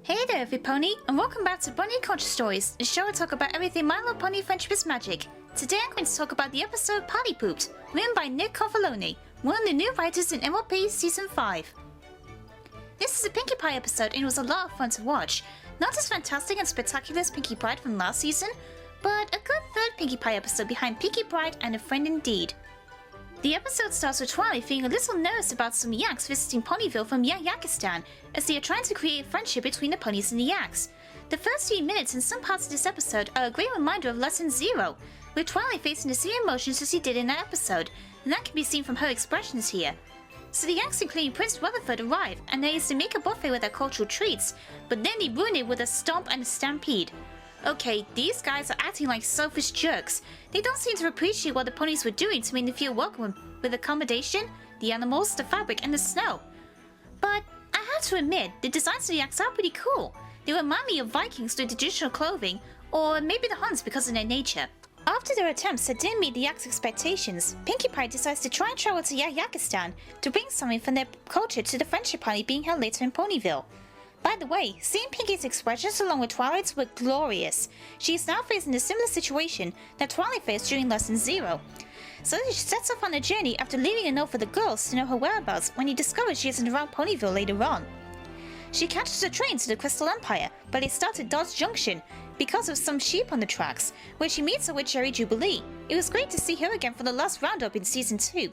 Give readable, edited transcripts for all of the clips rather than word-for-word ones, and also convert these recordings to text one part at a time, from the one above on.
Hey there, every pony, and welcome back to Bunny Culture Stories, a show where I talk about everything My Little Pony Friendship is Magic. Today I'm going to talk about the episode Potty Pooped, written by Nick Coffoloni, one of the new writers in MLP Season 5. This is a Pinkie Pie episode and it was a lot of fun to watch. Not as fantastic and spectacular as Pinkie Pride from last season, but a good third Pinkie Pie episode behind Pinkie Pride and A Friend Indeed. The episode starts with Twilight feeling a little nervous about some yaks visiting Ponyville from Yakistan, as they are trying to create a friendship between the ponies and the yaks. The first few minutes and some parts of this episode are a great reminder of Lesson 0, with Twilight facing the same emotions as she did in that episode, and that can be seen from her expressions here. So the yaks including Prince Rutherford arrive, and they used to make a buffet with their cultural treats, but then they ruin it with a stomp and a stampede. Okay, these guys are acting like selfish jerks. They don't seem to appreciate what the ponies were doing to make them feel welcome with accommodation, the animals, the fabric, and the snow. But I have to admit, the designs of the yaks are pretty cool. They remind me of Vikings with traditional clothing, or maybe the Huns because of their nature. After their attempts that didn't meet the yaks' expectations, Pinkie Pie decides to try and travel to Yakistan to bring something from their culture to the friendship party being held later in Ponyville. By the way, seeing Pinkie's expressions along with Twilight's were glorious. She is now facing a similar situation that Twilight faced during Lesson 0. So she sets off on a journey after leaving a note for the girls to know her whereabouts when he discovers she isn't around Ponyville later on. She catches a train to the Crystal Empire, but they start at Dodge Junction because of some sheep on the tracks, where she meets up with Cherry Jubilee. It was great to see her again for the last roundup in Season 2.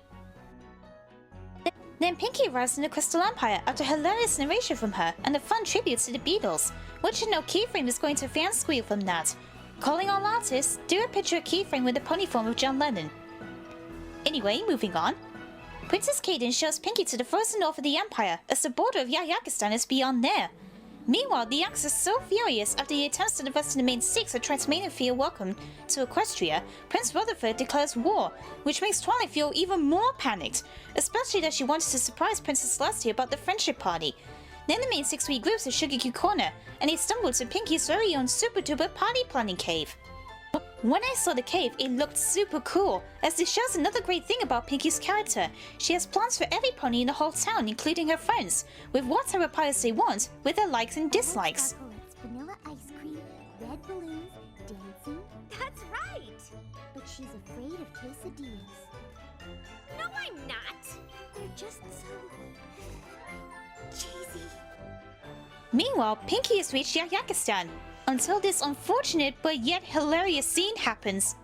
Then Pinkie arrives in the Crystal Empire after a hilarious narration from her and a fun tribute to the Beatles, which you know Keyframe is going to fan squeal from that. Calling all artists, do a picture of Keyframe with the pony form of John Lennon. Anyway, moving on. Princess Cadance shows Pinkie to the frozen north of the Empire, as the border of Yakistan is beyond there. Meanwhile, the Yaks are so furious after the attempts to the rest of the main six are trying to make them feel welcome to Equestria, Prince Rutherford declares war, which makes Twilight feel even more panicked, especially that she wanted to surprise Princess Celestia about the friendship party. Then the main six regroups at Sugar Cube Corner, and they stumble to Pinkie's very own super duper party planning cave. When I saw the cave, it looked super cool, as this shows another great thing about Pinkie's character. She has plans for every pony in the whole town, including her friends, with whatever pies they want, with their likes and dislikes. Vanilla ice cream, red balloons, dancing. That's right! But she's afraid of quesadillas. No, I'm not! They're just so... cheesy. Meanwhile, Pinkie has reached Yakistan, until this unfortunate but yet hilarious scene happens.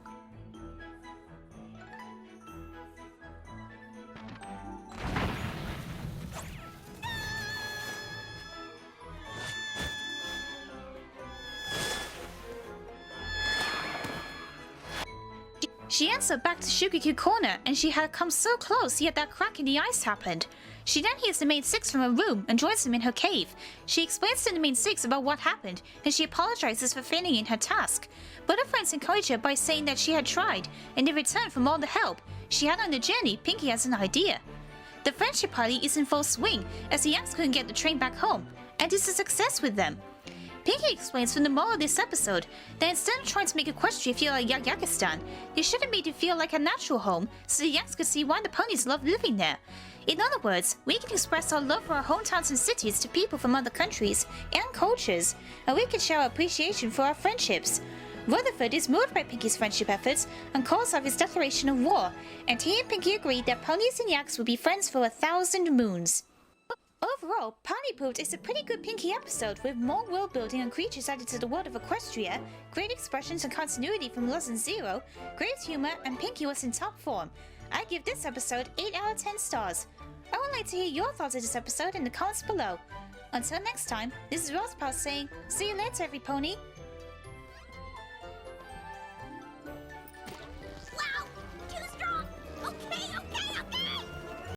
She ends up back to Sugar Cube Corner, and she had come so close yet that crack in the ice happened. She then hears the main six from her room and joins them in her cave. She explains to the main six about what happened, and she apologizes for failing in her task. But her friends encourage her by saying that she had tried, and in return for all the help she had on the journey, Pinkie has an idea. The friendship party is in full swing, as the Yaks couldn't get the train back home, and it's a success with them. Pinkie explains from the moral of this episode that instead of trying to make Equestria feel like Yakistan, they should have made it feel like a natural home so the Yaks could see why the ponies love living there. In other words, we can express our love for our hometowns and cities to people from other countries and cultures, and we can show our appreciation for our friendships. Rutherford is moved by Pinkie's friendship efforts and calls off his declaration of war, and he and Pinkie agreed that ponies and Yaks would be friends for 1,000 moons. Overall, Potty Pooped is a pretty good Pinkie episode with more world building and creatures added to the world of Equestria, great expressions and continuity from Lesson 0, great humor, and Pinkie was in top form. I give this episode 8 out of 10 stars. I would like to hear your thoughts of this episode in the comments below. Until next time, this is Rosepal saying, see you later every pony!